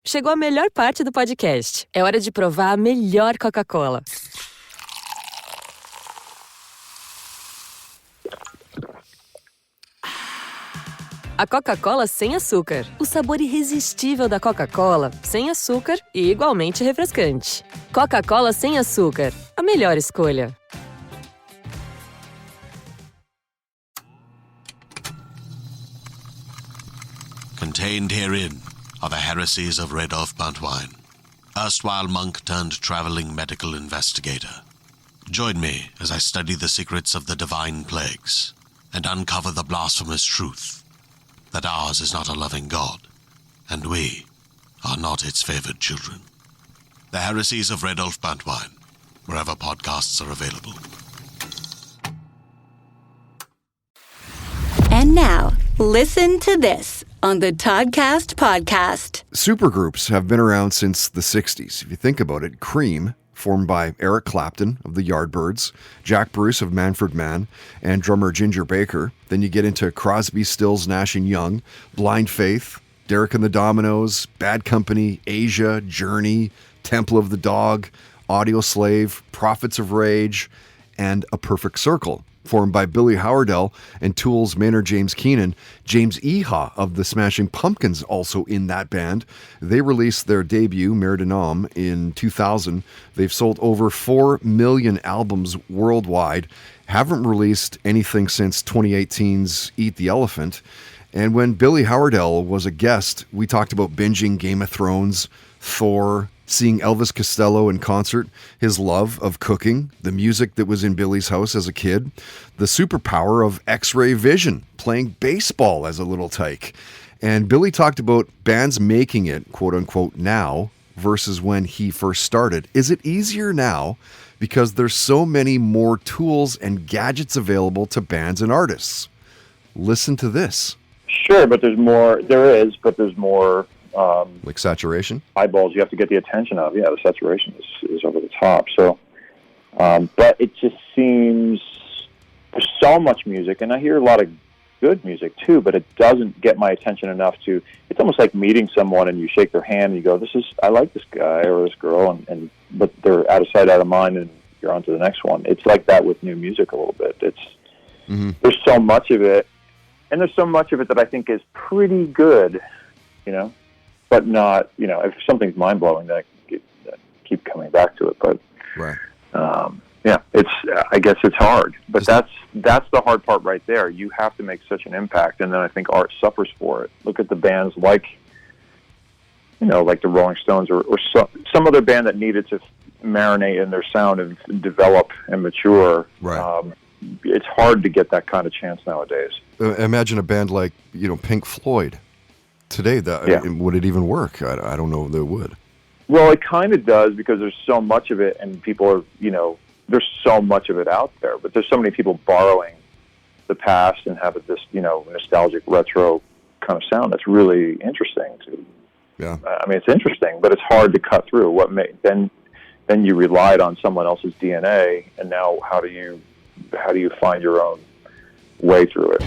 Chegou a melhor parte do podcast. É hora de provar a melhor Coca-Cola. A Coca-Cola sem açúcar. O sabor irresistível da Coca-Cola, sem açúcar e igualmente refrescante. Coca-Cola sem açúcar. A melhor escolha. Contained herein are the heresies of Radolf Buntwine, erstwhile monk turned traveling medical investigator. Join me as I study the secrets of the divine plagues and uncover the blasphemous truth that ours is not a loving God, and we are not its favored children. The heresies of Radolf Buntwine, wherever podcasts are available. And now, listen to this on the Toddcast podcast. Supergroups have been around since the 60s. If you think about it, Cream, formed by Eric Clapton of the Yardbirds, Jack Bruce of Manfred Mann, and drummer Ginger Baker. Then you get into Crosby, Stills, Nash & Young, Blind Faith, Derek and the Dominoes, Bad Company, Asia, Journey, Temple of the Dog, Audio Slave, Prophets of Rage, and A Perfect Circle, formed by Billy Howerdel and Tool's Maynard James Keenan. James Iha of the Smashing Pumpkins also in that band. They released their debut, Mare de Nom, in 2000. They've sold over 4 million albums worldwide. Haven't released anything since 2018's Eat the Elephant. And when Billy Howerdel was a guest, we talked about binging Game of Thrones, Thor, seeing Elvis Costello in concert, his love of cooking, the music that was in Billy's house as a kid, the superpower of X-ray vision, playing baseball as a little tyke. And Billy talked about bands making it, quote unquote, now versus when he first started. Is it easier now because there's so many more tools and gadgets available to bands and artists? Listen to this. Sure, but there's more. There's more. Like saturation? Eyeballs you have to get the attention of. Yeah, the saturation is over the top. So, but it just seems there's so much music, and I hear a lot of good music too, but it doesn't get my attention enough to. It's almost like meeting someone and you shake their hand and you go, I like this guy or this girl, but they're out of sight, out of mind, and you're on to the next one. It's like that with new music a little bit. There's so much of it, and there's so much of it that I think is pretty good, but not, if something's mind-blowing, then I keep coming back to it. But, right. I guess it's hard. But that's the hard part right there. You have to make such an impact, and then I think art suffers for it. Look at the bands like the Rolling Stones or some other band that needed to marinate in their sound and develop and mature. Right. It's hard to get that kind of chance nowadays. Imagine a band like, Pink Floyd. Today, would it even work? I don't know if it would. Well, it kind of does because there's so much of it, and people are, there's so much of it out there. But there's so many people borrowing the past and have this, nostalgic retro kind of sound that's really interesting. It's interesting, but it's hard to cut through. Then you relied on someone else's DNA, and now how do you find your own way through it?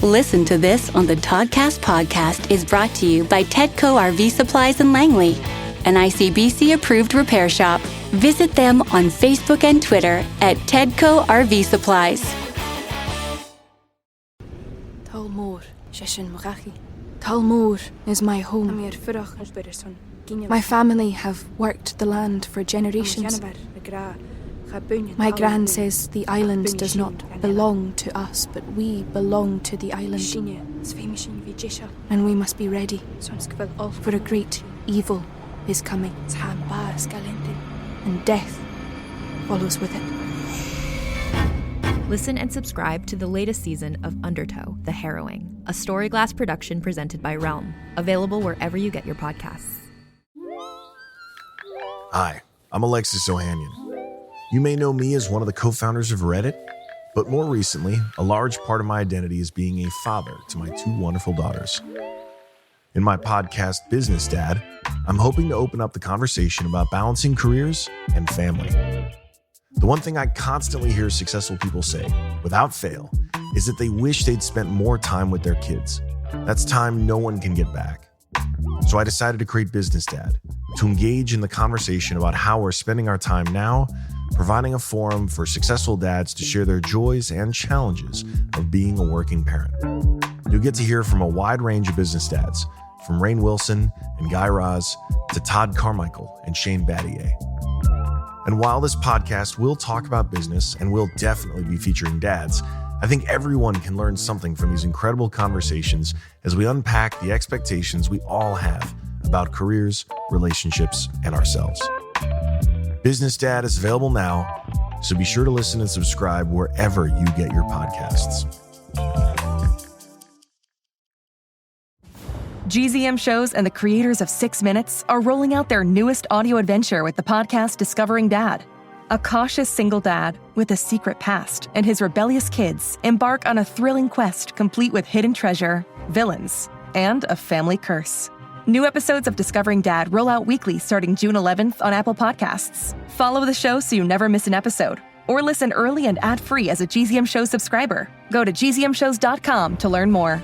Listen to this on the Toddcast podcast is brought to you by Tedco RV Supplies in Langley, an ICBC-approved repair shop. Visit them on Facebook and Twitter at Tedco RV Supplies. Talmor, Sheshin Marachi. Talmor is my home. My family have worked the land for generations. My gran says the island does not belong to us, but we belong to the island. And we must be ready, for a great evil is coming, and death follows with it. Listen and subscribe to the latest season of Undertow, The Harrowing, a Storyglass production presented by Realm, available wherever you get your podcasts. Hi, I'm Alexis Ohanian. You may know me as one of the co-founders of Reddit, but more recently, a large part of my identity is being a father to my 2 wonderful daughters. In my podcast, Business Dad, I'm hoping to open up the conversation about balancing careers and family. The one thing I constantly hear successful people say, without fail, is that they wish they'd spent more time with their kids. That's time no one can get back. So I decided to create Business Dad to engage in the conversation about how we're spending our time now, providing a forum for successful dads to share their joys and challenges of being a working parent. You'll get to hear from a wide range of business dads, from Rainn Wilson and Guy Raz to Todd Carmichael and Shane Battier. And while this podcast will talk about business and will definitely be featuring dads, I think everyone can learn something from these incredible conversations as we unpack the expectations we all have about careers, relationships, and ourselves. Business Dad is available now, so be sure to listen and subscribe wherever you get your podcasts. GZM Shows and the creators of 6 Minutes are rolling out their newest audio adventure with the podcast Discovering Dad. A cautious single dad with a secret past and his rebellious kids embark on a thrilling quest complete with hidden treasure, villains, and a family curse. New episodes of Discovering Dad roll out weekly starting June 11th on Apple Podcasts. Follow the show so you never miss an episode, or listen early and ad-free as a GZM Shows subscriber. Go to gzmshows.com to learn more.